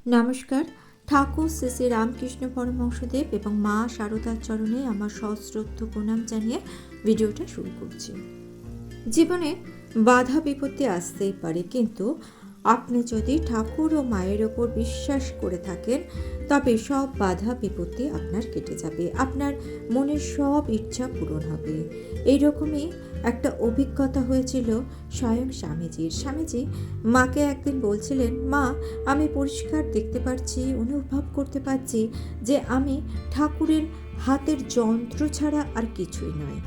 নমস্কার। ঠাকুর শ্রী শ্রী রামকৃষ্ণ পরমহংসদেব এবং মা শারদার চরণে আমার সশ্রদ্ধ প্রণাম জানিয়ে ভিডিওটা শুরু করছি। জীবনে বাধা বিপত্তি আসতেই পারে, কিন্তু আপনি যদি ঠাকুর ও মায়ের ওপর বিশ্বাস করে থাকেন তবে সব বাধা বিপত্তি আপনার কেটে যাবে, আপনার মনের সব ইচ্ছা পূরণ হবে। এইরকমই একটা অভিজ্ঞতা হয়েছিল স্বয়ং স্বামীজির। স্বামীজি মাকে একদিন বলছিলেন, মা, আমি পরিষ্কার দেখতে পাচ্ছি, অনুভব করতে পারছি যে আমি ঠাকুরের হাতের যন্ত্র ছাড়া আর কিছুই নয়।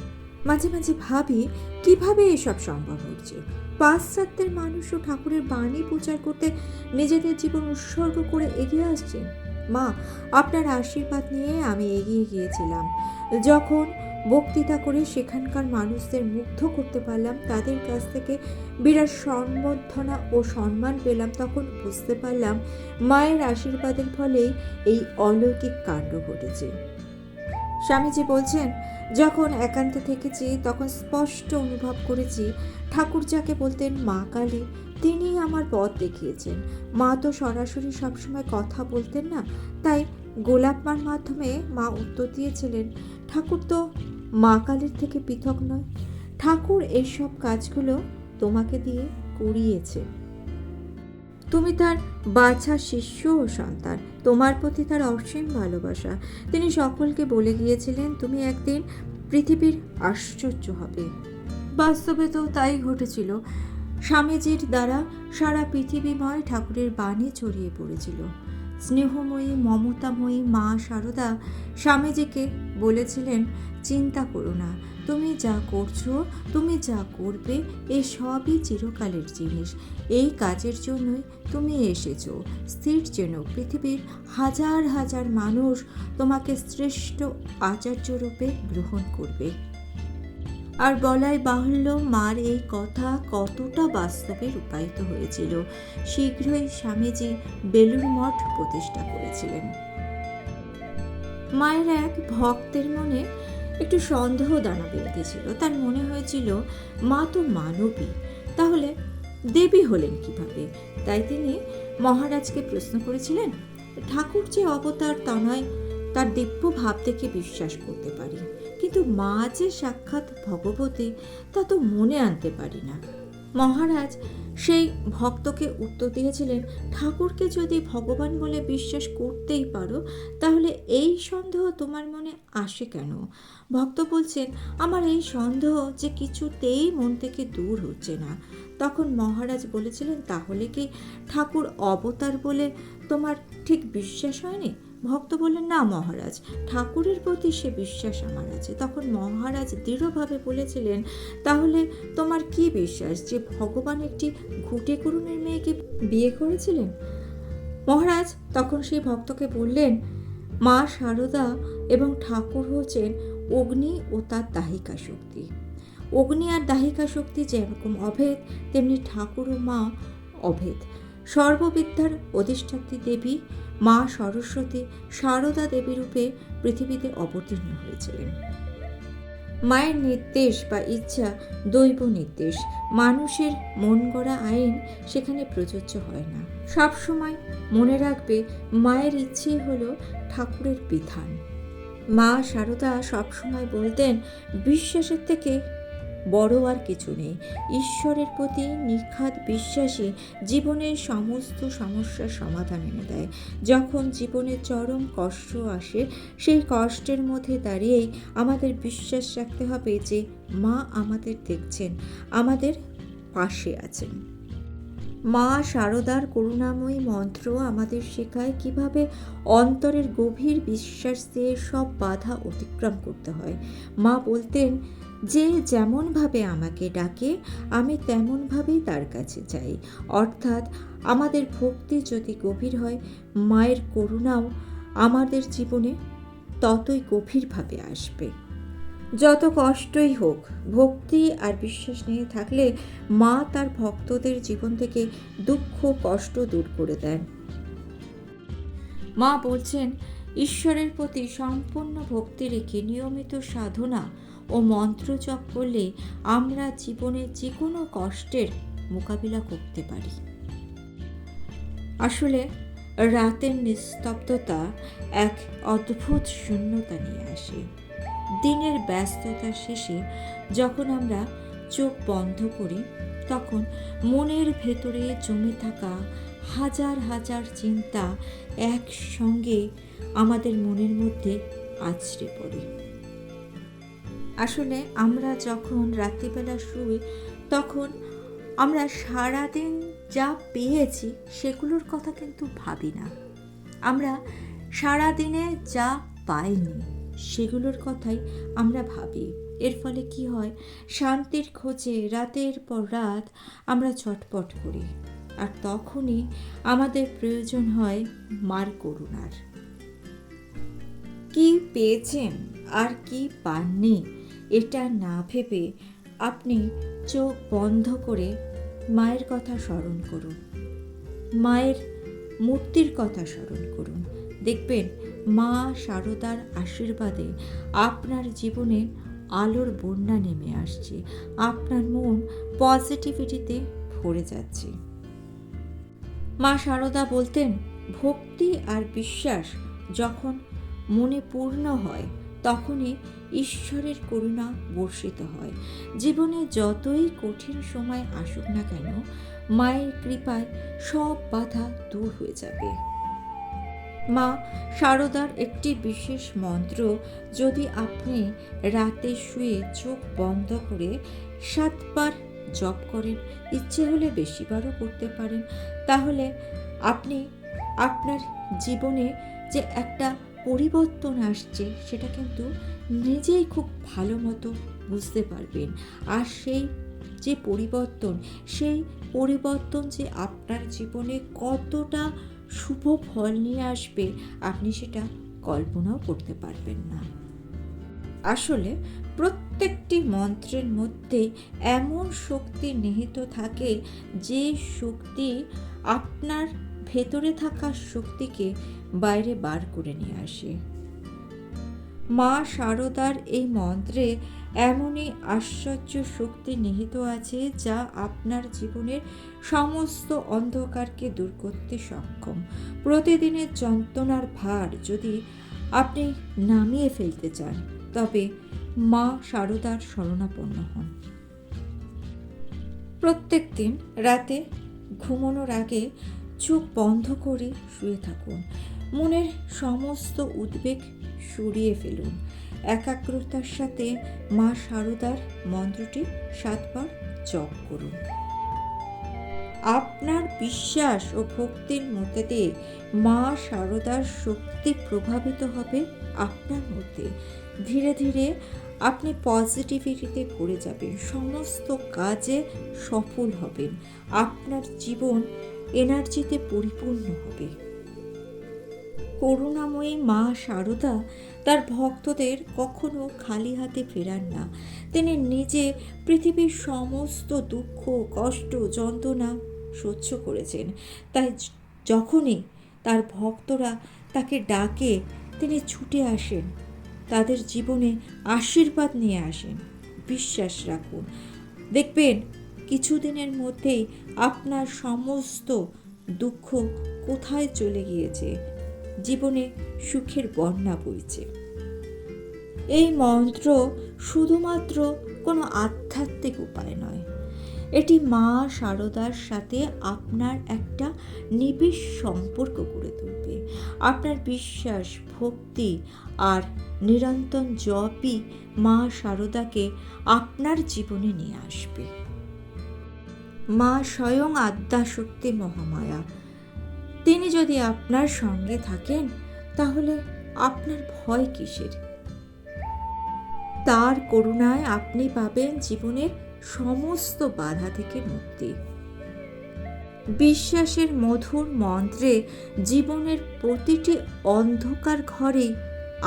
মাঝে মাঝে ভাবি কিভাবে এসব সম্ভব হচ্ছে। পাশ্চাত্যের মানুষও ঠাকুরের বাণী প্রচার করতে নিজেদের জীবন উৎসর্গ করে এগিয়ে আসছেন। মা, আপনার আশীর্বাদ নিয়ে আমি এগিয়ে গিয়েছিলাম। যখন বক্তৃতা করে সেখানকার মানুষদের মুগ্ধ করতে পারলাম, তাদের কাছ থেকে বিরাট সম্বর্ধনা ও সম্মান পেলাম, তখন বুঝতে পারলাম মায়ের আশীর্বাদের ফলেই এই অলৌকিক কাণ্ড ঘটেছে। স্বামীজি বলছেন, যখন একান্তে থেকেছি তখন স্পষ্ট অনুভব করেছি ঠাকুর যাকে বলতেন মা কালী, তিনি আমার পথ দেখিয়েছেন। মা তো সরাসরি সবসময় কথা বলতেন না, তাই গোলাপমার মাধ্যমে মা উত্তর দিয়েছিলেন, ঠাকুর তো মা কালীর থেকে পৃথক নয়। ঠাকুর এইসব কাজগুলো তোমাকে দিয়ে করিয়েছে। তুমি তার বাছা শিষ্য ও সন্তান, তোমার প্রতি তার অসীম ভালোবাসা। তিনি সকলকে বলে গিয়েছিলেন, তুমি একদিন পৃথিবীর আশ্চর্য হবে। বাস্তবে তো তাই ঘটেছিল। স্বামীজির দ্বারা সারা পৃথিবীময় ঠাকুরের বাণী ছড়িয়ে পড়েছিল। স্নেহময়ী মমতাময়ী মা শারদা স্বামীজিকে বলেছিলেন, চিন্তা করো না, তুমি যা করছো, তুমি যা করবে, এসবই চিরকালের জিনিস। এই কাজের জন্যই তুমি এসেছো। স্থির যেন পৃথিবীর হাজার হাজার মানুষ তোমাকে শ্রেষ্ঠ আচার্য রূপে গ্রহণ করবে। আর বলাই বাহুল্য মার এই কথা কতটা বাস্তবে রূপায়িত হয়েছিল। শীঘ্রই স্বামীজি বেলুড় মঠ প্রতিষ্ঠা করেছিলেন। মায়ের এক ভক্তের মনে একটু সন্দেহ দানা বেঁধেছিল। তার মনে হয়েছিল মা তো মানবী, তাহলে দেবী হলেন কিভাবে? তাই তিনি মহারাজকে প্রশ্ন করেছিলেন, ঠাকুর যে অবতার তা নয়, তার দিব্য ভাব দেখে বিশ্বাস করতে পারি, কিন্তু মা যে সাক্ষাৎ ভগবতী তা তো মনে আনতে পারি না। মহারাজ সেই ভক্তকে উত্তর দিয়েছিলেন, ঠাকুরকে যদি ভগবান বলে বিশ্বাস করতেই পারো, তাহলে এই সন্দেহ তোমার মনে আসে কেন? ভক্ত বলছেন, আমার এই সন্দেহ যে কিছুতেই মন থেকে দূর হচ্ছে না। তখন মহারাজ বলেছিলেন, তাহলে কি ঠাকুর অবতার বলে তোমার ঠিক বিশ্বাস হয়নি? ভক্ত বললেন, না মহারাজ, ঠাকুরের প্রতি সে বিশ্বাস আমার আছে। তখন মহারাজ দৃঢ়ভাবে বলেছিলেন, তাহলে তোমার কি বিশ্বাস যে ভগবান একটি ঘুটে কুড়ুনের মেয়েকে বিয়ে করেছিলেন? মহারাজ তখন সেই ভক্তকে বললেন, মা শারদা এবং ঠাকুর হচ্ছেন অগ্নি ও তার দাহিকা শক্তি। অগ্নি আর দাহিকা শক্তি যেরকম অভেদ, তেমনি ঠাকুর ও মা অভেদ। সর্ববিদ্যার অধিষ্ঠাত্রী দেবী মা সরস্বতী শারদা দেবী রূপে পৃথিবীতে অবতীর্ণ হয়েছিলেন। মায়ের নির্দেশ বা ইচ্ছা দৈব নির্দেশ, মানুষের মন গড়া আইন সেখানে প্রযোজ্য হয় না। সবসময় মনে রাখবে, মায়ের ইচ্ছেই হলো ঠাকুরের বিধান। মা শারদা সবসময় বলতেন, বিশ্বাসের থেকে বড় আর কিছু নেই। ঈশ্বরের প্রতি নিখাদ বিশ্বাসী জীবনের সমস্ত সমস্যার সমাধান এনে দেয়। যখন জীবনে চরম কষ্ট আসে, সেই কষ্টের মধ্যে দাঁড়িয়েই আমাদের বিশ্বাস রাখতে হবে যে মা আমাদের দেখছেন, আমাদের পাশে আছেন। মা শারদার করুণাময়ী মন্ত্র আমাদের শেখায় কিভাবে অন্তরের গভীর বিশ্বাস দিয়ে সব বাধা অতিক্রম করতে হয়। মা বলতেন, যে যেমনভাবে আমাকে ডাকে আমি তেমনভাবেই তার কাছে যাই। অর্থাৎ আমাদের ভক্তি যদি গভীর হয়, মায়ের করুণাও আমাদের জীবনে ততই গভীরভাবে আসবে। যত কষ্টই হোক, ভক্তি আর বিশ্বাস নিয়ে থাকলে মা তার ভক্তদের জীবন থেকে দুঃখ কষ্ট দূর করে দেন। মা বলছেন, ঈশ্বরের প্রতি সম্পূর্ণ ভক্তি রেখে নিয়মিত সাধনা ও মন্ত্র জপ করলে আমরা জীবনের যে কোনো কষ্টের মোকাবিলা করতে পারি। আসলে রাতের নিস্তব্ধতা এক অদ্ভুত শূন্যতা নিয়ে আসে। দিনের ব্যস্ততা শেষে যখন আমরা চোখ বন্ধ করি, তখন মনের ভেতরে জমে থাকা হাজার হাজার চিন্তা একসঙ্গে আমাদের মনের মধ্যে আছড়ে পড়ে। আসলে আমরা যখন রাত্রিবেলা শুই, তখন আমরা সারাদিন যা পেয়েছি সেগুলোর কথা কিন্তু ভাবি না। আমরা সারাদিনে যা পাইনি সেগুলোর কথাই আমরা ভাবি। এর ফলে কি হয়, শান্তির খোঁজে রাতের পর রাত আমরা ছটপট করি। আর তখনই আমাদের প্রয়োজন হয় মার করুণার। কি পেয়েছেন আর কি পাননি এটা না ভেবে আপনি চোখ বন্ধ করে মায়ের কথা স্মরণ করুন, মায়ের মূর্তির কথা স্মরণ করুন। দেখবেন মা শারদার আশীর্বাদে আপনার জীবনে আলোর বন্যা নেমে আসছে, আপনার মন পজিটিভিটিতে ভরে যাচ্ছে। মা শারদা বলতেন, ভক্তি আর বিশ্বাস যখন মনে পূর্ণ হয় তখনই ঈশ্বরের করুণা বর্ষিত হয়। জীবনে যতই কঠিন সময় আসুক না কেন, মায়ের কৃপায় সব বাধা দূর হয়ে যাবে। মা শারদার একটি বিশেষ মন্ত্র যদি আপনি রাতে শুয়ে চোখ বন্ধ করে 7 বার জপ করেন, ইচ্ছে হলে বেশিবারও করতে পারেন, তাহলে আপনি আপনার জীবনে যে একটা পরিবর্তন আসছে সেটা কিন্তু নিজেই খুব ভালো মতো বুঝতে পারবেন। আর সেই যে পরিবর্তন যে আপনার জীবনে কতটা শুভ ফল নিয়ে আসবে আপনি সেটা কল্পনাও করতে পারবেন না। আসলে প্রত্যেকটি মন্ত্রের মধ্যে এমন শক্তি নিহিত থাকে যে শক্তি আপনার ভেতরে থাকা শক্তিকে বাইরে বার করে নিয়ে আসে। মা শারদার এই মন্ত্রে এমনই আশ্চর্য শক্তি নিহিত আছে যা আপনার জীবনের সমস্ত অন্ধকারকে দূর করতে সক্ষম। প্রতিদিনের যন্ত্রণার ভার যদি আপনি নামিয়ে ফেলতে চান, তবে মা শারদার শরণাপন্ন হন। প্রত্যেক দিন রাতে ঘুমানোর আগে চোখ বন্ধ করে শুয়ে থাকুন। মনের সমস্ত উদ্বেগ সরিয়ে ফেলুন। একাগ্রতার সাথে মা শারদার মন্ত্রটি 7 বার জপ করুন। আপনার বিশ্বাস ও ভক্তির মধ্যে দিয়ে মা শারদার শক্তি প্রভাবিত হবে আপনার মধ্যে। ধীরে ধীরে আপনি পজিটিভিটিতে ভরে যাবেন, সমস্ত কাজে সফল হবেন, আপনার জীবন এনার্জিতে পরিপূর্ণ হবে। করুণাময়ী মা শারদা তার ভক্তদের কখনো খালি হাতে ফেরান না। তিনি নিজে পৃথিবীর সমস্ত দুঃখ, কষ্ট, যন্ত্রণা সহ্য করেছেন। তাই যখনই তার ভক্তরা তাকে ডাকে তিনি ছুটে আসেন, তাদের জীবনে আশীর্বাদ নিয়ে আসেন। বিশ্বাস রাখুন, দেখবেন কিছুদিনের মধ্যেই আপনার সমস্ত দুঃখ কোথায় চলে গিয়েছে, জীবনে সুখের বন্যা বইছে। এই মন্ত্র শুধুমাত্র কোনো আধ্যাত্মিক উপায় নয়, এটি মা শারদার সাথে আপনার একটা নিবিড় সম্পর্ক গড়ে তুলবে। আপনার বিশ্বাস, ভক্তি আর নিরন্তর জপই মা শারদাকে আপনার জীবনে নিয়ে আসবে। মা স্বয়ং আদ্যাশক্তি মহামায়া। তিনি যদি আপনার সঙ্গে থাকেন তাহলে আপনার ভয় কিসের? তার করুণায় আপনি পাবেন জীবনের সমস্ত বাধা থেকে মুক্তি। বিশ্বাসের মধুর মন্ত্রে জীবনের প্রতিটি অন্ধকার ঘরে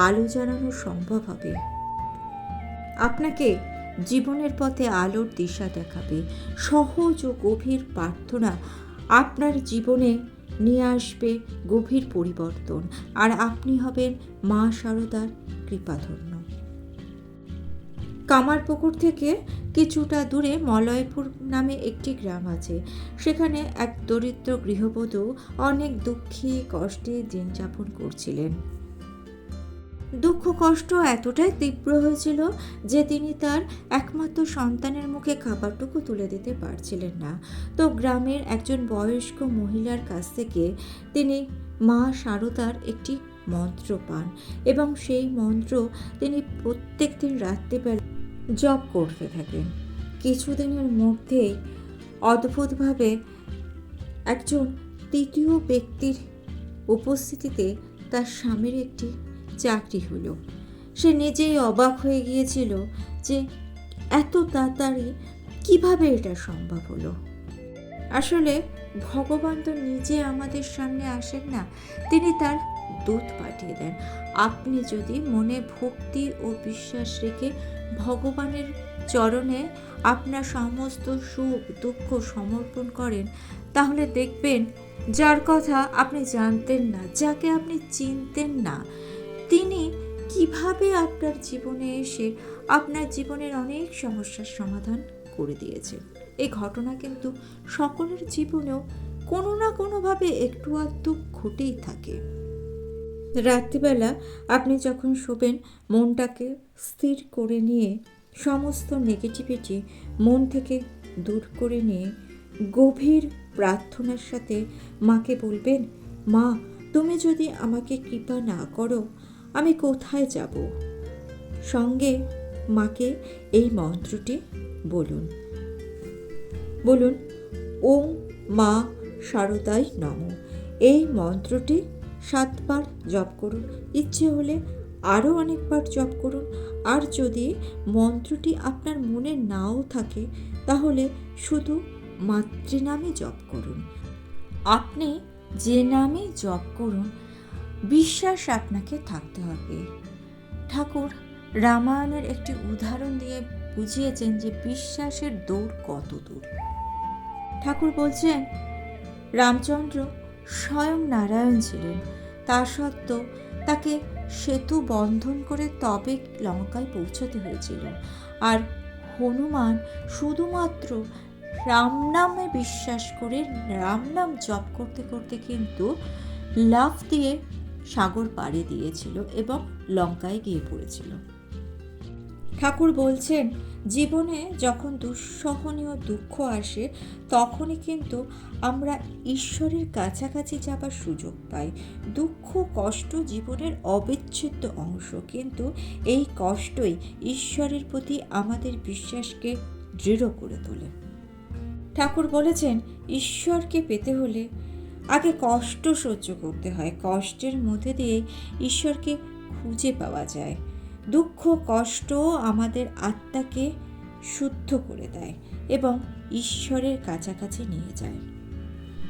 আলো জ্বালানো সম্ভব হবে। আপনাকে জীবনের পথে আলোর দিশা দেখাবে। সহজ ও গভীর প্রার্থনা আপনার জীবনে নিয়ে আসবে গভীর পরিবর্তন, আর আপনি হবেন মা শারদার কৃপাধন্য। কামারপুকুর থেকে কিছুটা দূরে মলয়পুর নামে একটি গ্রাম আছে। সেখানে এক দরিদ্র গৃহবধূ অনেক দুঃখী কষ্টে দিন যাপন করছিলেন। দুঃখ কষ্ট এতটাই তীব্র হয়েছিল যে তিনি তার একমাত্র সন্তানের মুখে খাবারটুকু তুলে দিতে পারছিলেন না। তো গ্রামের একজন বয়স্ক মহিলার কাছ থেকে তিনি মা শারদার একটি মন্ত্র পান এবং সেই মন্ত্র তিনি প্রত্যেক দিন রাত্রিবেলা জপ করতে থাকেন। কিছুদিনের মধ্যেই অদ্ভুতভাবে একজন তৃতীয় ব্যক্তির উপস্থিতিতে তার স্বামীর একটি চাকরি হলো। সে নিজেই অবাক হয়ে গিয়েছিল যে এত তাড়াতাড়ি কিভাবে এটা সম্ভব হলো। আসলে ভগবান তো নিজে আমাদের সামনে আসেন না, তিনি তার দূত পাঠিয়ে দেন। আপনি যদি মনে ভক্তি ও বিশ্বাস রেখে ভগবানের চরণে আপনার সমস্ত সুখ দুঃখ সমর্পণ করেন, তাহলে দেখবেন যার কথা আপনি জানতেন না, যাকে আপনি চিনতেন না, তিনি কিভাবে আপনার জীবনে এসে আপনার জীবনের অনেক সমস্যার সমাধান করে দিয়েছেন। এই ঘটনা কিন্তু সকলের জীবনেও কোনো না কোনোভাবে একটু আধটু ঘটেই থাকে। রাত্রিবেলা আপনি যখন শোবেন, মনটাকে স্থির করে নিয়ে সমস্ত নেগেটিভিটি মন থেকে দূর করে নিয়ে গভীর প্রার্থনার সাথে মাকে বলবেন, মা তুমি যদি আমাকে কৃপা না করো আমি কোথায় যাব? সঙ্গে মাকে এই মন্ত্রটি বলুন ওম মা শারদাই নমঃ। এই মন্ত্রটি 7 বার জপ করুন, ইচ্ছে হলে আরও অনেকবার জপ করুন। আর যদি মন্ত্রটি আপনার মনে নাও থাকে তাহলে শুধু মাতৃনামে জপ করুন। আপনি যে নামে জপ করুন, বিশ্বাস আপনাকে থাকতে হবে। ঠাকুর রামায়ণের একটি উদাহরণ দিয়ে বুঝিয়েছেন যে বিশ্বাসের দৌড় কত দূর। ঠাকুর বলছেন রামচন্দ্র স্বয়ং নারায়ণ ছিলেন, তা সত্ত্বেও তাকে সেতু বন্ধন করে তবে লঙ্কায় পৌঁছতে হয়েছিল। আর হনুমান শুধুমাত্র রাম নামে বিশ্বাস করে রাম নাম জপ করতে করতে কিন্তু লাফ দিয়ে সাগর পাড়ি দিয়েছিল এবং লঙ্কায় গিয়ে পড়েছিল। ঠাকুর বলছেন জীবনে যখন দুঃসহনীয় দুঃখ আসে তখনই কিন্তু আমরা ঈশ্বরের কাছাকাছি যাবার সুযোগ পাই। দুঃখ কষ্ট জীবনের অবিচ্ছেদ্য অংশ, কিন্তু এই কষ্টই ঈশ্বরের প্রতি আমাদের বিশ্বাসকে দৃঢ় করে তোলে। ঠাকুর বলেছেন ঈশ্বরকে পেতে হলে আগে কষ্ট সহ্য করতে হয়, কষ্টের মধ্যে দিয়ে ঈশ্বরকে খুঁজে পাওয়া যায়। দুঃখ কষ্ট আমাদের আত্মাকে শুদ্ধ করে দেয় এবং ঈশ্বরের কাছাকাছি নিয়ে যায়।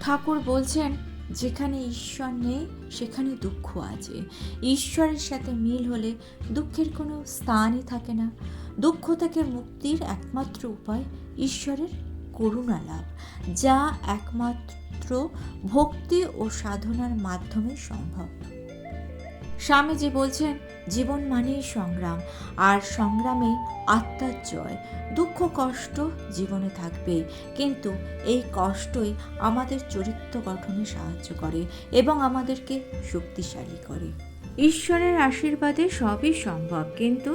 ঠাকুর বলছেন যেখানে ঈশ্বর নেই সেখানে দুঃখ আছে। ঈশ্বরের সাথে মিল হলে দুঃখের কোনো স্থানই থাকে না। দুঃখ থেকে মুক্তির একমাত্র উপায় ঈশ্বরের করুণা লাভ, যা একমাত্র ভক্তি ও সাধনার মাধ্যমে সম্ভব। স্বামীজি বলছেন জীবন মানেই সংগ্রাম, আর সংগ্রামে আত্মার জয়। দুঃখ কষ্ট জীবনে থাকবে, কিন্তু এই কষ্টই আমাদের চরিত্র গঠনে সাহায্য করে এবং আমাদেরকে শক্তিশালী করে। ঈশ্বরের আশীর্বাদে সবই সম্ভব, কিন্তু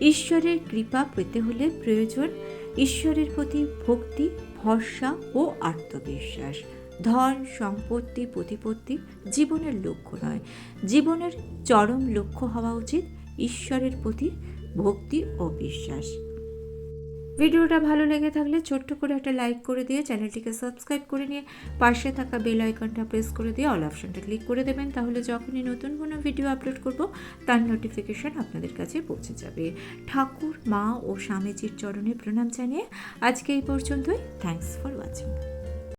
ঈশ্বরের কৃপা পেতে হলে প্রয়োজন ঈশ্বরের প্রতি ভক্তি, ভরসা ও আত্মবিশ্বাস। ধন সম্পত্তি প্রতিপত্তি জীবনের লক্ষ্য নয়, জীবনের চরম লক্ষ্য হওয়া উচিত ঈশ্বরের প্রতি ভক্তি ও বিশ্বাস। ভিডিওটা ভালো লেগে থাকলে ছোট্ট করে একটা লাইক করে দিয়ে চ্যানেলটিকে সাবস্ক্রাইব করে নিয়ে পাশে থাকা বেল আইকনটা প্রেস করে দিয়ে অল অপশনটা ক্লিক করে দেবেন, তাহলে যখনই নতুন কোনো ভিডিও আপলোড করব তার নোটিফিকেশন আপনাদের কাছে পৌঁছে যাবে। ঠাকুর মা ও স্বামীজির চরণে প্রণাম জানিয়ে আজকে এই পর্যন্তই। Thanks for watching.